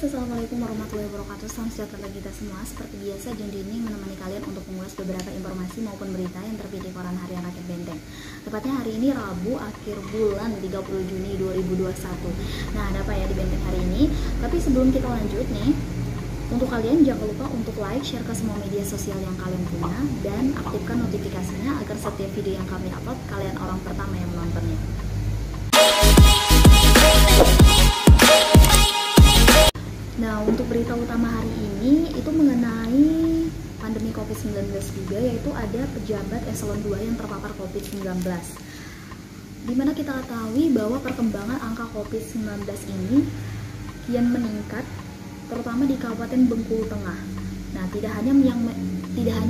Assalamualaikum warahmatullahi wabarakatuh. Salam sejahtera bagi kita semua. Seperti biasa, Junti ini menemani kalian untuk mengulas beberapa informasi maupun berita yang terbit di koran harian Rakyat Benteng. Tepatnya hari ini Rabu akhir bulan 30 Juni 2021. Nah, ada apa ya di Benteng hari ini? Tapi sebelum kita lanjut nih, untuk kalian jangan lupa untuk like, share ke semua media sosial yang kalian punya, dan aktifkan notifikasinya agar setiap video yang kami upload kalian orang pertama yang menontonnya. Nah, untuk berita utama hari ini itu mengenai pandemi COVID-19 juga, yaitu ada pejabat eselon 2 yang terpapar COVID-19. Dimana kita ketahui bahwa perkembangan angka COVID-19 ini kian meningkat, terutama di Kabupaten Bengkulu Tengah. Nah, tidak hanya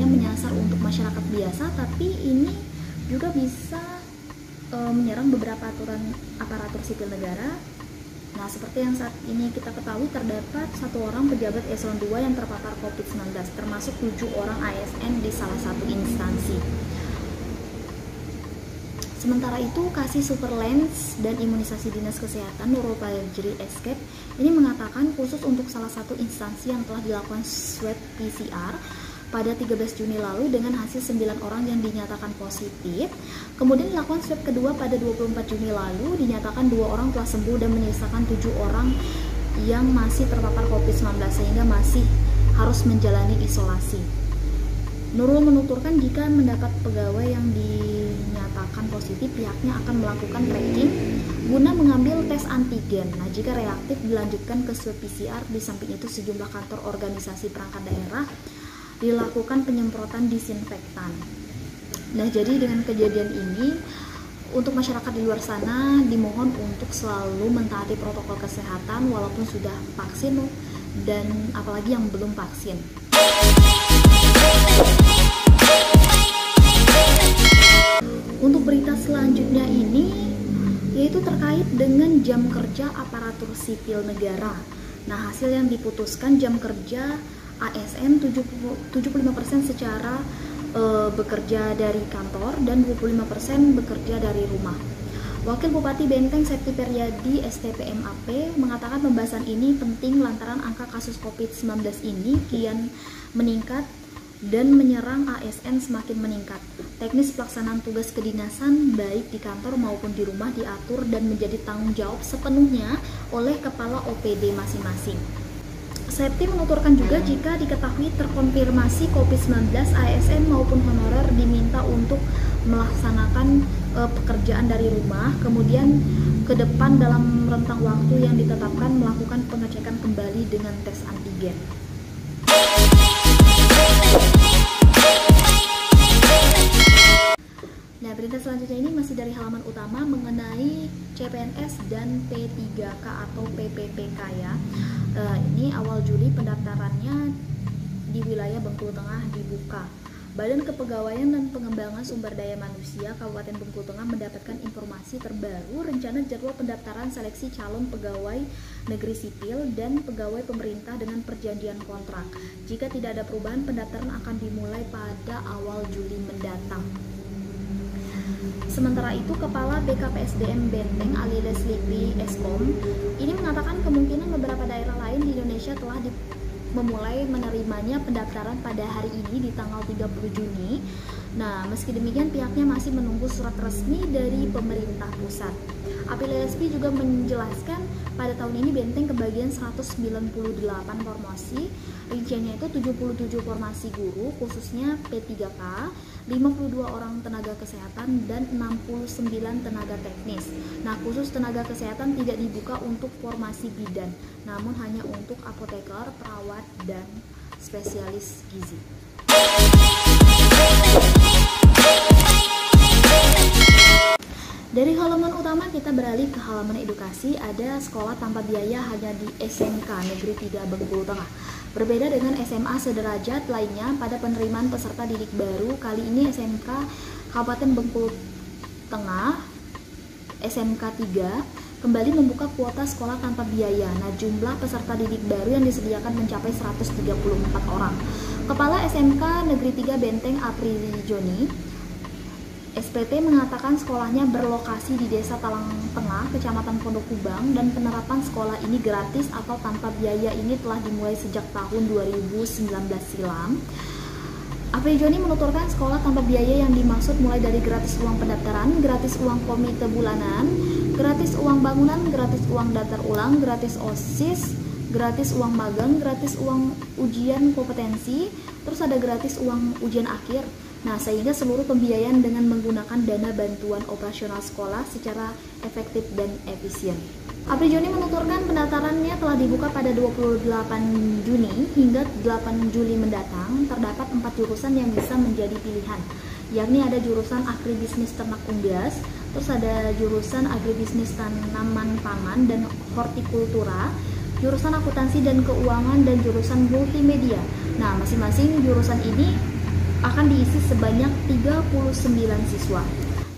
menyasar untuk masyarakat biasa, tapi ini juga bisa menyerang beberapa aparatur sipil negara. Nah, seperti yang saat ini kita ketahui, terdapat 1 orang pejabat eselon 2 yang terpapar COVID-19, termasuk 7 orang ASN di salah satu instansi. Sementara itu, Kasih Superlens dan Imunisasi Dinas Kesehatan Nurul Fajri Escape ini mengatakan khusus untuk salah satu instansi yang telah dilakukan swab PCR pada 13 Juni lalu dengan hasil 9 orang yang dinyatakan positif. Kemudian dilakukan swab kedua pada 24 Juni lalu, dinyatakan 2 orang telah sembuh dan menyisakan 7 orang yang masih terpapar COVID-19 sehingga masih harus menjalani isolasi. Nurul menuturkan jika mendapat pegawai yang dinyatakan positif, pihaknya akan melakukan tracking guna mengambil tes antigen. Nah, jika reaktif dilanjutkan ke swab PCR. Di samping itu, sejumlah kantor organisasi perangkat daerah dilakukan penyemprotan disinfektan. Nah, jadi dengan kejadian ini, untuk masyarakat di luar sana dimohon untuk selalu mentaati protokol kesehatan walaupun sudah vaksin dan apalagi yang belum vaksin. Untuk berita selanjutnya ini yaitu terkait dengan jam kerja aparatur sipil negara. Nah, hasil yang diputuskan jam kerja ASN 75% secara bekerja dari kantor dan 25% bekerja dari rumah. Wakil Bupati Benteng Septi Peryadi STPMAP mengatakan pembahasan ini penting lantaran angka kasus COVID-19 ini kian meningkat dan menyerang ASN semakin meningkat. Teknis pelaksanaan tugas kedinasan baik di kantor maupun di rumah diatur dan menjadi tanggung jawab sepenuhnya oleh kepala OPD masing-masing. Septi menuturkan juga jika diketahui terkonfirmasi COVID-19, ASN maupun honorer diminta untuk melaksanakan pekerjaan dari rumah, kemudian ke depan dalam rentang waktu yang ditetapkan melakukan pengecekan kembali dengan tes antigen. Nah, berita selanjutnya ini masih dari halaman utama mengenai CPNS dan P3K atau PPPK ya. Ini awal Juli pendaftarannya di wilayah Bengkulu Tengah dibuka. Badan Kepegawaian dan Pengembangan Sumber Daya Manusia Kabupaten Bengkulu Tengah mendapatkan informasi terbaru rencana jadwal pendaftaran seleksi calon pegawai negeri sipil dan pegawai pemerintah dengan perjanjian kontrak. Jika tidak ada perubahan, pendaftaran akan dimulai pada awal Juli mendatang. Sementara itu, Kepala BKPSDM Benteng Ali Leslie P. Eskom ini mengatakan kemungkinan beberapa daerah lain di Indonesia telah memulai menerimanya pendaftaran pada hari ini di tanggal 30 Juni. Nah, meski demikian pihaknya masih menunggu surat resmi dari pemerintah pusat. APLSP juga menjelaskan pada tahun ini Benteng kebagian 198 formasi, rinciannya itu 77 formasi guru khususnya P3K, 52 orang tenaga kesehatan dan 69 tenaga teknis. Nah, khusus tenaga kesehatan tidak dibuka untuk formasi bidan, namun hanya untuk apoteker, perawat, dan spesialis gizi. Dari halaman utama kita beralih ke halaman edukasi. Ada sekolah tanpa biaya hanya di SMK Negeri 3 Bengkulu Tengah. Berbeda dengan SMA sederajat lainnya pada penerimaan peserta didik baru, kali ini SMK Kabupaten Bengkulu Tengah SMK 3 kembali membuka kuota sekolah tanpa biaya. Nah, jumlah peserta didik baru yang disediakan mencapai 134 orang. Kepala SMK Negeri 3 Benteng Apri Joni SPT mengatakan sekolahnya berlokasi di Desa Talang Tengah, Kecamatan Pondok Kubang, dan penerapan sekolah ini gratis atau tanpa biaya ini telah dimulai sejak tahun 2019 silam. Apri Joni menuturkan sekolah tanpa biaya yang dimaksud mulai dari gratis uang pendaftaran, gratis uang komite bulanan, gratis uang bangunan, gratis uang daftar ulang, gratis OSIS, gratis uang magang, gratis uang ujian kompetensi, terus ada gratis uang ujian akhir. Nah, sehingga seluruh pembiayaan dengan menggunakan dana bantuan operasional sekolah secara efektif dan efisien. Apri Joni menuturkan pendaftarannya telah dibuka pada 28 Juni hingga 8 Juli mendatang. Terdapat 4 jurusan yang bisa menjadi pilihan, yakni ada jurusan agribisnis ternak unggas, terus ada jurusan agribisnis tanaman pangan dan hortikultura, jurusan akuntansi dan keuangan, dan jurusan multimedia. Nah, masing-masing jurusan ini akan diisi sebanyak 39 siswa.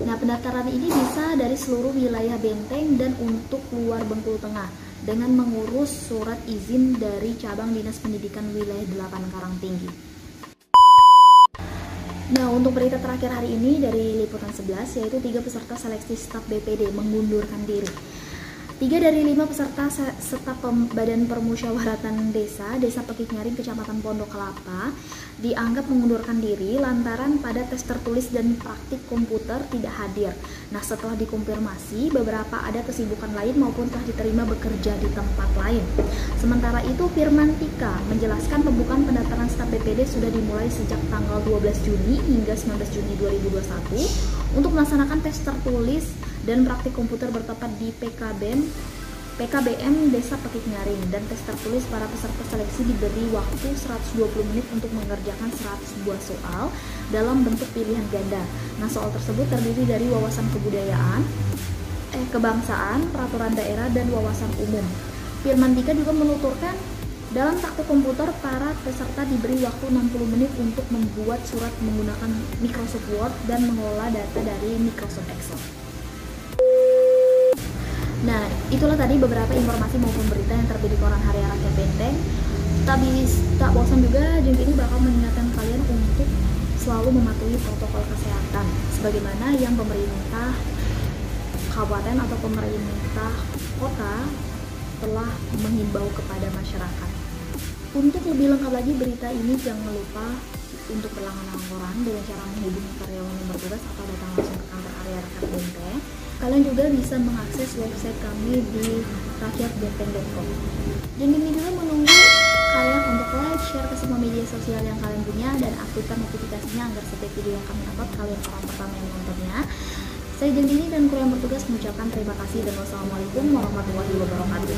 Nah, pendaftaran ini bisa dari seluruh wilayah Benteng dan untuk luar Bengkulu Tengah dengan mengurus surat izin dari Cabang Dinas Pendidikan Wilayah 8 Karangtinggi. Nah, untuk berita terakhir hari ini dari Liputan 11, yaitu 3 peserta seleksi staf BPD mengundurkan diri. 3 dari 5 peserta staf Badan Permusyawaratan Desa Pekik Nyaring, Kecamatan Pondok Kelapa, dianggap mengundurkan diri lantaran pada tes tertulis dan praktik komputer tidak hadir. Nah, setelah dikonfirmasi, beberapa ada kesibukan lain maupun telah diterima bekerja di tempat lain. Sementara itu, Firman Tika menjelaskan pembukaan pendaftaran staf BPD sudah dimulai sejak tanggal 12 Juni hingga 19 Juni 2021 untuk melaksanakan tes tertulis dan praktik komputer bertempat di PKBM Desa Pekik Nyaring, dan tes tertulis para peserta seleksi diberi waktu 120 menit untuk mengerjakan 100 buah soal dalam bentuk pilihan ganda. Nah, soal tersebut terdiri dari wawasan kebangsaan, peraturan daerah, dan wawasan umum. Firman Tika juga menuturkan dalam praktik komputer para peserta diberi waktu 60 menit untuk membuat surat menggunakan Microsoft Word dan mengolah data dari Microsoft Excel. Nah, itulah tadi beberapa informasi maupun berita yang terbit di koran Harian Rakyat Benteng. Tak bosan juga, Jeng ini bakal mengingatkan kalian untuk selalu mematuhi protokol kesehatan sebagaimana yang pemerintah kabupaten atau pemerintah kota telah menghimbau kepada masyarakat. Untuk lebih lengkap lagi berita ini, jangan lupa untuk berlangganan koran dengan cara menghubungi karyawan yang bertugas atau datang langsung ke kantor Area Rakyat Benteng. Kalian juga bisa mengakses website kami di rakyatbenteng.com. Dan ini juga menunggu kalian untuk like, share ke semua media sosial yang kalian punya, dan aktifkan notifikasinya agar setiap video yang kami upload kalian orang pertama yang menontonnya. Saya Jendini dan kru yang bertugas mengucapkan terima kasih dan wassalamualaikum warahmatullahi wabarakatuh.